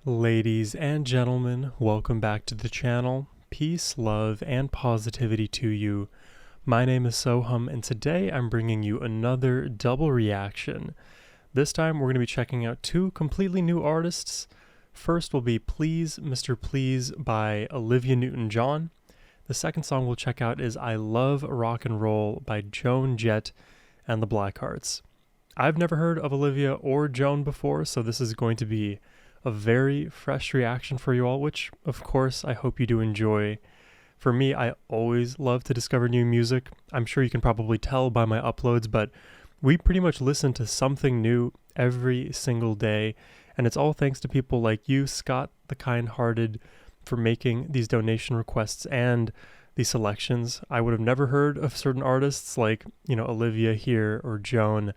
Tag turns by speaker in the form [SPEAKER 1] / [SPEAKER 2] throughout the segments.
[SPEAKER 1] Ladies and gentlemen, welcome back to the channel. Peace, love, and positivity to you. My name is Sohum, and today I'm bringing you another double reaction. This time we're going to be checking out two completely new artists. First will be Please, Mr. Please by Olivia Newton-John. The second song we'll check out is I Love Rock and Roll by Joan Jett and the Blackhearts. I've never heard of Olivia or Joan before, so this is going to be a very fresh reaction for you all, which of course I hope you do enjoy. For me, I always love to discover new music. I'm sure you can probably tell by my uploads, but we pretty much listen to something new every single day, and it's all thanks to people like you, Scott the Kind-Hearted, for making these donation requests and these selections. I would have never heard of certain artists like, Olivia here or Joan,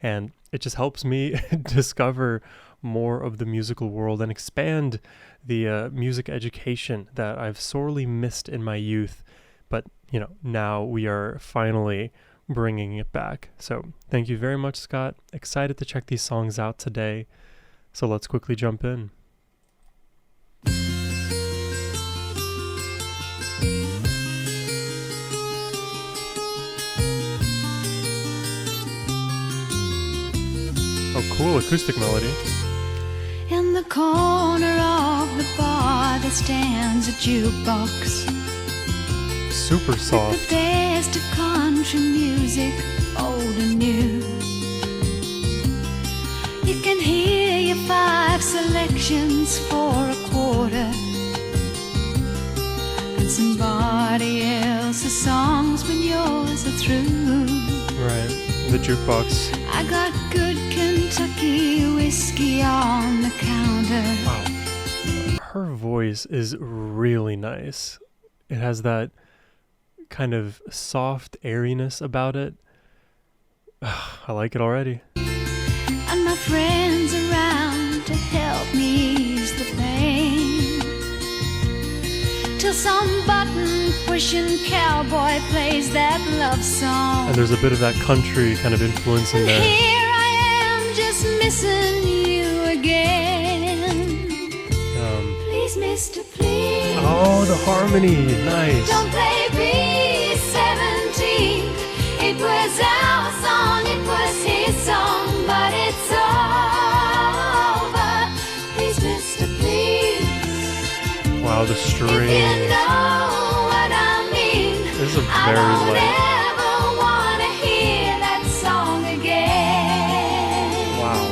[SPEAKER 1] and it just helps me discover more of the musical world and expand the music education that I've sorely missed in my youth. But, now we are finally bringing it back. So thank you very much, Scott. Excited to check these songs out today. So let's quickly jump in. Oh, cool acoustic melody.
[SPEAKER 2] In the corner of the bar there stands a jukebox.
[SPEAKER 1] Super soft.
[SPEAKER 2] With the best of country music, old and new. You can hear your 5 selections for a quarter, and somebody else's songs when yours are through.
[SPEAKER 1] Right, the jukebox.
[SPEAKER 2] I got good Kentucky whiskey on the counter.
[SPEAKER 1] Wow. Her voice is really nice. It has that kind of soft airiness about it. I like it already.
[SPEAKER 2] And my friends around to help me ease the pain, till some button-pushing cowboy plays that love song.
[SPEAKER 1] And there's a bit of that country kind of influence in there.
[SPEAKER 2] Here I am just missing you again. Please, Mr. Please.
[SPEAKER 1] Oh, the harmony, nice.
[SPEAKER 2] Don't play B-17. It was our song, it was his song, but it's over. Please, Mr. Please.
[SPEAKER 1] Wow, the strings.
[SPEAKER 2] If you know what I mean.
[SPEAKER 1] This is a
[SPEAKER 2] I
[SPEAKER 1] very
[SPEAKER 2] don't
[SPEAKER 1] light.
[SPEAKER 2] ever want to hear that song again.
[SPEAKER 1] Wow.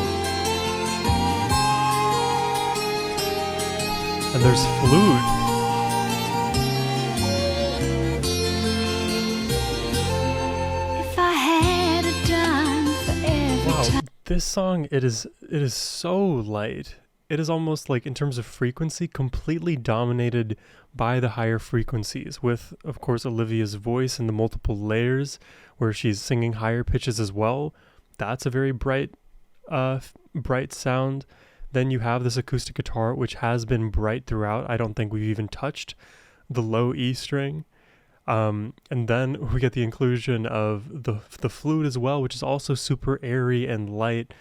[SPEAKER 1] And there's flute.
[SPEAKER 2] If I had a dime for every time.
[SPEAKER 1] This song, it is so light. It is almost like, in terms of frequency, completely dominated by the higher frequencies, with, of course, Olivia's voice and the multiple layers where she's singing higher pitches as well. That's a very bright sound. Then you have this acoustic guitar, which has been bright throughout. I don't think we've even touched the low E string. And then we get the inclusion of the flute as well, which is also super airy and light.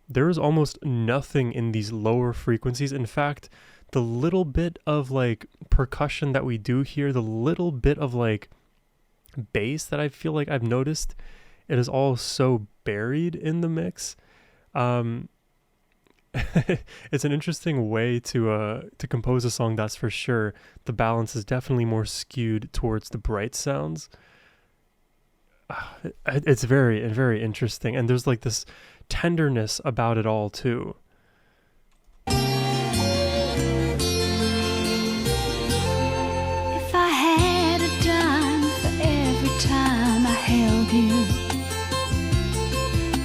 [SPEAKER 1] There is almost nothing in these lower frequencies. In fact, the little bit of like percussion that we do hear, the little bit of like bass that I feel like I've noticed, it is all so buried in the mix. It's an interesting way to compose a song, that's for sure. The balance is definitely more skewed towards the bright sounds. It's very, very interesting, and there's like this tenderness about it all too.
[SPEAKER 2] If I had a dime for every time I held you,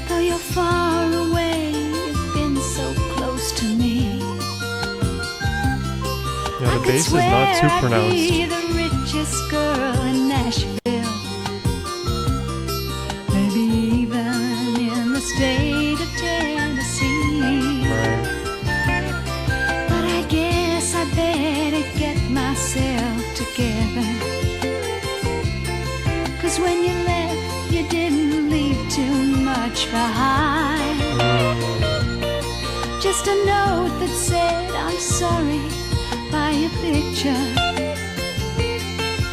[SPEAKER 2] though you're far away, you've been so close to me.
[SPEAKER 1] Yeah, the bass is not too pronounced.
[SPEAKER 2] I'd be the richest girl in Nashville, maybe even in the state of Tennessee.
[SPEAKER 1] Right.
[SPEAKER 2] But I guess I better get myself together, 'cause when you left, you didn't leave too much behind. Just a note that said, I'm sorry by your picture,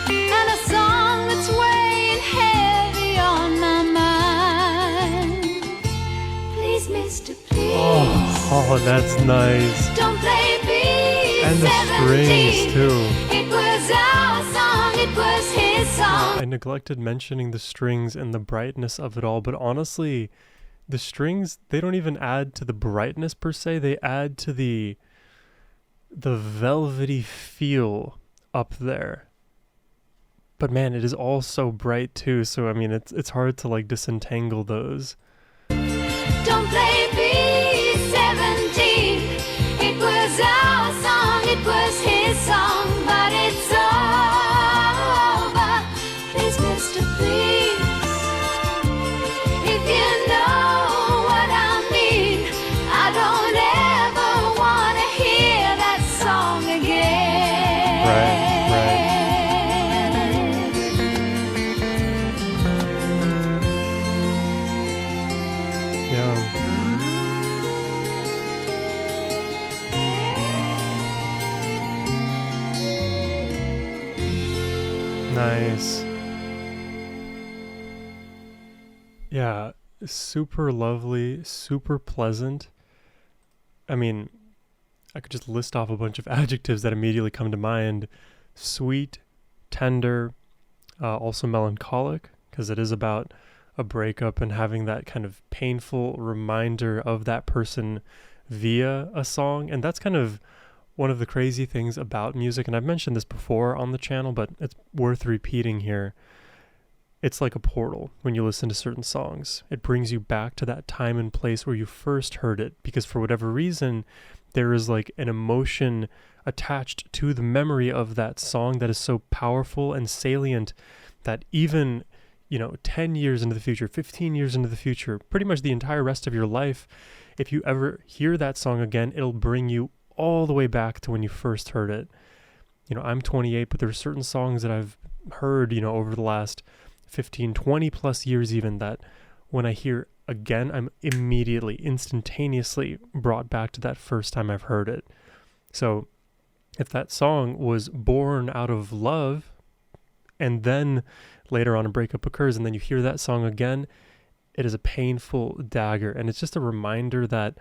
[SPEAKER 2] and a song that's weighing heavy on my mind. Please, mister, please.
[SPEAKER 1] Oh, that's nice.
[SPEAKER 2] Don't play B17.
[SPEAKER 1] And the strings too.
[SPEAKER 2] It was our song, it was his song.
[SPEAKER 1] I neglected mentioning the strings and the brightness of it all, but honestly, the strings, they don't even add to the brightness per se, they add to the velvety feel up there. But man, it is all so bright too, so I mean it's hard to like disentangle those.
[SPEAKER 2] Don't play B17. It was our song, it was his song, but it's over. Please, mister, please. If you know what I mean, I don't ever want to hear that song again.
[SPEAKER 1] Right. Yeah. Nice. Yeah, super lovely, super pleasant. I mean, I could just list off a bunch of adjectives that immediately come to mind. Sweet, tender, also melancholic, because it is about a breakup and having that kind of painful reminder of that person via a song. And that's kind of one of the crazy things about music, and I've mentioned this before on the channel, but it's worth repeating here. It's like a portal when you listen to certain songs. It brings you back to that time and place where you first heard it, because for whatever reason, there is like an emotion attached to the memory of that song that is so powerful and salient that even, 10 years into the future, 15 years into the future, pretty much the entire rest of your life, if you ever hear that song again, it'll bring you all the way back to when you first heard it. I'm 28, but there are certain songs that I've heard, over the last 15, 20 plus years even, that when I hear again, I'm immediately, instantaneously brought back to that first time I've heard it. So if that song was born out of love, and then later on a breakup occurs, and then you hear that song again, it is a painful dagger. And it's just a reminder that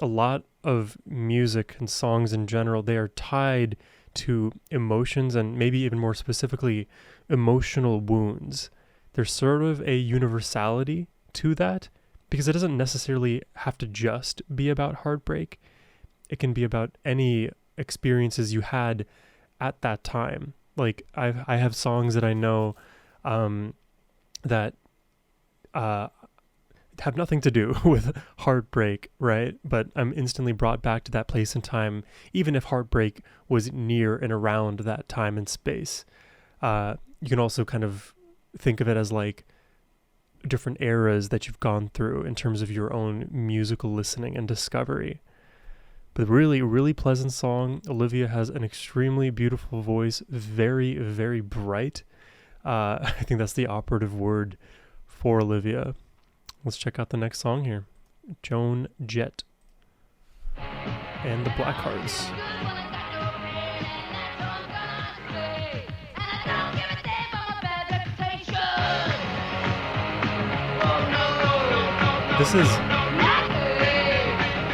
[SPEAKER 1] a lot of music and songs in general, they are tied to emotions, and maybe even more specifically, emotional wounds. There's sort of a universality to that, because it doesn't necessarily have to just be about heartbreak. It can be about any experiences you had at that time. Like I have songs that I know that have nothing to do with heartbreak, right? But I'm instantly brought back to that place and time, even if heartbreak was near and around that time and space. You can also kind of think of it as like different eras that you've gone through in terms of your own musical listening and discovery. But really, really pleasant song. Olivia has an extremely beautiful voice, very, very bright. I think that's the operative word for Olivia. Let's check out the next song here. Joan Jett and the Blackhearts. This is...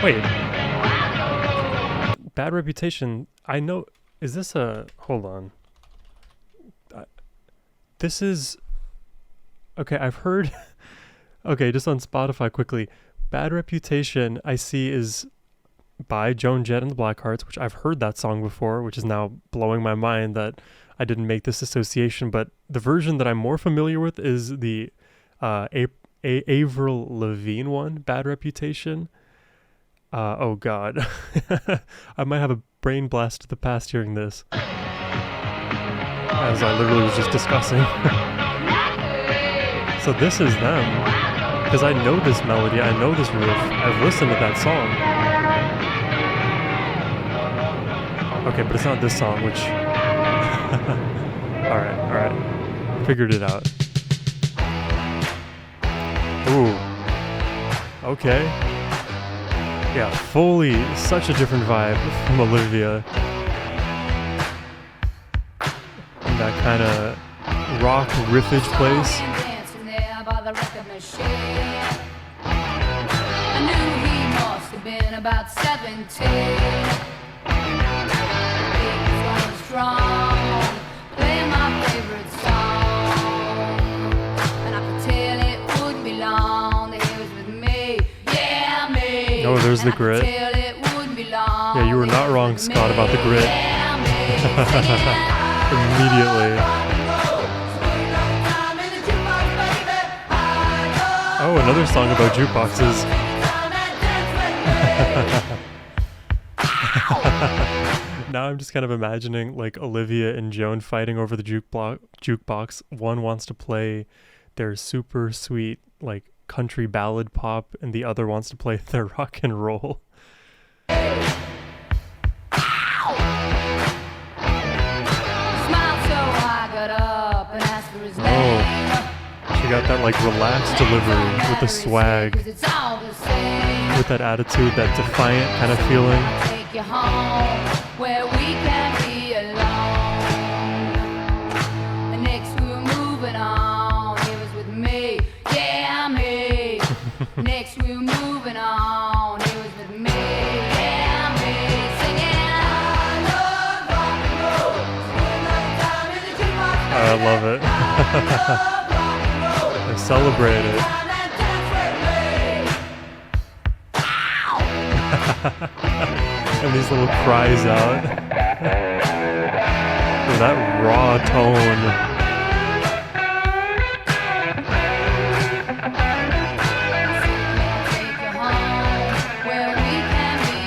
[SPEAKER 1] Wait. Bad Reputation. I know... Is this a... Hold on. This is... Okay, I've heard... Okay, just on Spotify quickly. Bad Reputation, I see, is by Joan Jett and the Blackhearts, which I've heard that song before, which is now blowing my mind that I didn't make this association. But the version that I'm more familiar with is the Avril Lavigne one, Bad Reputation. Oh God. I might have a brain blast to the past hearing this, as I literally was just discussing. So this is them. Because I know this melody, I know this riff, I've listened to that song. Okay, but it's not this song, which... Alright. Figured it out. Ooh. Okay. Yeah, fully such a different vibe from Olivia. In that kind of rock riffage place.
[SPEAKER 2] I knew he must have been about 17. He was strong, playing my favorite song, and I could tell it wouldn't be long that he was with me. Yeah, me.
[SPEAKER 1] Oh, there's the grit. Yeah, you were not wrong, Scott, about the grit. Immediately. Oh, another song about jukeboxes. Now I'm just kind of imagining like Olivia and Joan fighting over the jukebox. One wants to play their super sweet like country ballad pop, and the other wants to play their rock and roll. She got that like relaxed delivery with the swag, with that attitude, that defiant kind of feeling.
[SPEAKER 2] Take you home where we can be alone. And next we were moving on. He was with me, yeah, me. Next we were moving on. He was with me, yeah, me. Singing, I love rock and roll.
[SPEAKER 1] I love it. I celebrate it. And these little cries out. Oh, that raw tone.
[SPEAKER 2] Take you home where we can be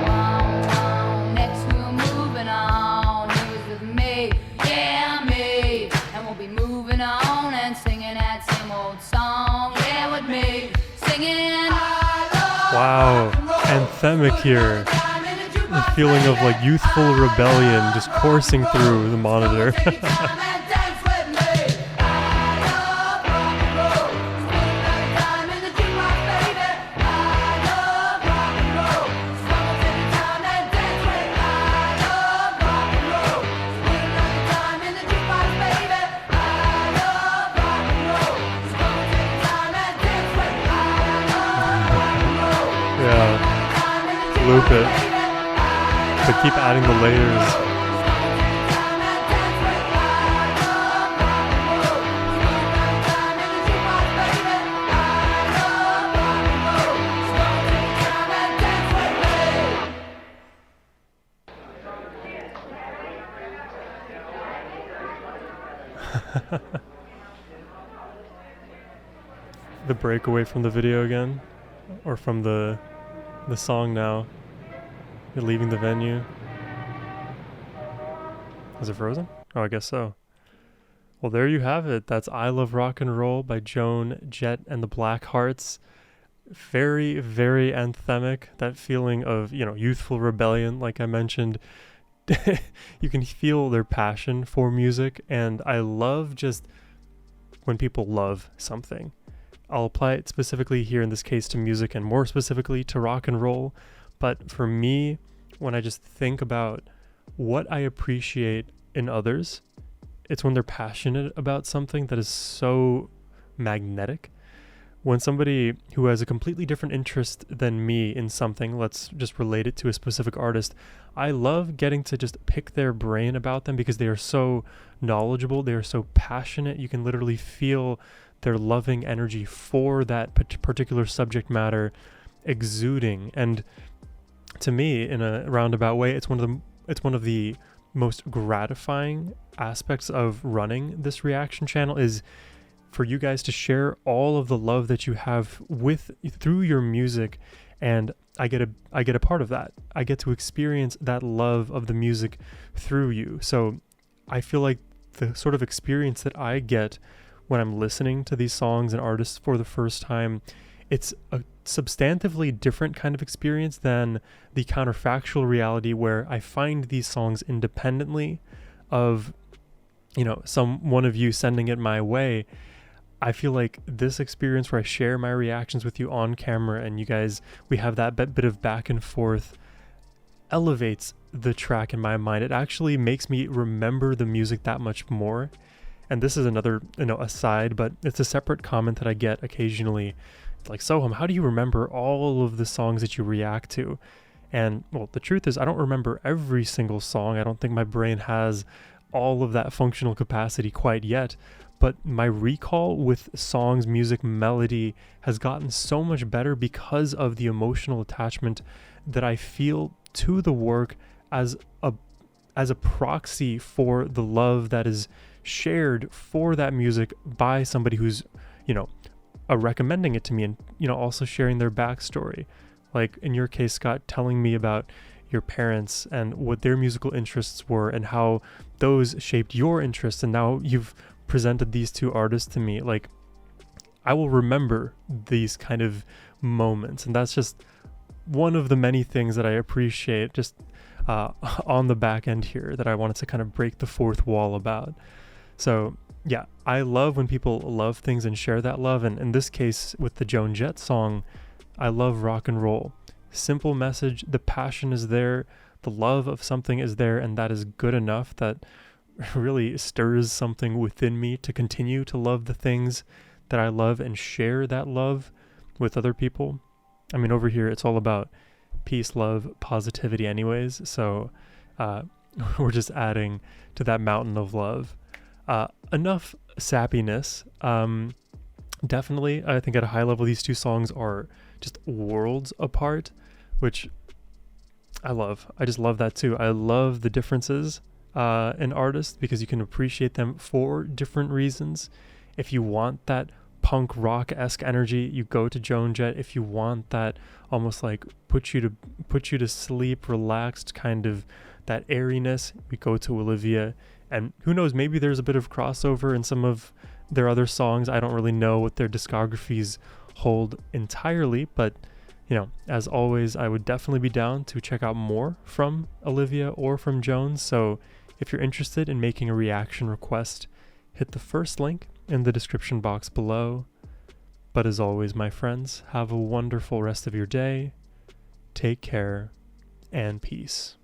[SPEAKER 2] alone. Next we were moving on. He was with me, yeah, me. And we'll be moving on and singing that same old song. Yeah, with me, singing.
[SPEAKER 1] Wow, anthemic here. The feeling of like youthful rebellion just coursing through the monitor. Loop it, but keep adding the layers. The breakaway from the video again, or from the song now. You're leaving the venue. Is it frozen? Oh, I guess so. Well, there you have it. That's I Love Rock and Roll by Joan Jett and the Blackhearts. Very, very anthemic. That feeling of, youthful rebellion, like I mentioned. You can feel their passion for music, and I love just when people love something. I'll apply it specifically here in this case to music, and more specifically to rock and roll. But for me, when I just think about what I appreciate in others, it's when they're passionate about something that is so magnetic. When somebody who has a completely different interest than me in something, let's just relate it to a specific artist, I love getting to just pick their brain about them because they are so knowledgeable, they are so passionate. You can literally feel their loving energy for that particular subject matter exuding. And to me, in a roundabout way, it's one of the most gratifying aspects of running this reaction channel is for you guys to share all of the love that you have through your music, and I get a part of that. I get to experience that love of the music through you. So I feel like the sort of experience that I get when I'm listening to these songs and artists for the first time, it's a substantively different kind of experience than the counterfactual reality where I find these songs independently of, some one of you sending it my way. I feel like this experience where I share my reactions with you on camera and you guys, we have that bit of back and forth, elevates the track in my mind. It actually makes me remember the music that much more. And this is another, aside, but it's a separate comment that I get occasionally. It's like, Sohum, how do you remember all of the songs that you react to? And well, the truth is I don't remember every single song. I don't think my brain has all of that functional capacity quite yet. But my recall with songs, music, melody has gotten so much better because of the emotional attachment that I feel to the work as a proxy for the love that is shared for that music by somebody who's, recommending it to me, and, also sharing their backstory. Like in your case, Scott, telling me about your parents and what their musical interests were and how those shaped your interests. And now you've presented these two artists to me. Like, I will remember these kind of moments. And that's just one of the many things that I appreciate just on the back end here that I wanted to kind of break the fourth wall about. So yeah, I love when people love things and share that love. And in this case, with the Joan Jett song, I love rock and roll. Simple message, the passion is there, the love of something is there, and that is good enough. That really stirs something within me to continue to love the things that I love and share that love with other people. I mean, over here, it's all about peace, love, positivity anyways. So we're just adding to that mountain of love. Enough sappiness. Definitely, I think at a high level, these two songs are just worlds apart, which I love. I just love that too. I love the differences in artists because you can appreciate them for different reasons. If you want that punk rock-esque energy, you go to Joan Jett. If you want that almost like put you to sleep, relaxed kind of that airiness, we go to Olivia. And who knows, maybe there's a bit of crossover in some of their other songs. I don't really know what their discographies hold entirely, but as always, I would definitely be down to check out more from Olivia or from Joan. So if you're interested in making a reaction request, hit the first link in the description box below. But as always, my friends, have a wonderful rest of your day. Take care and peace.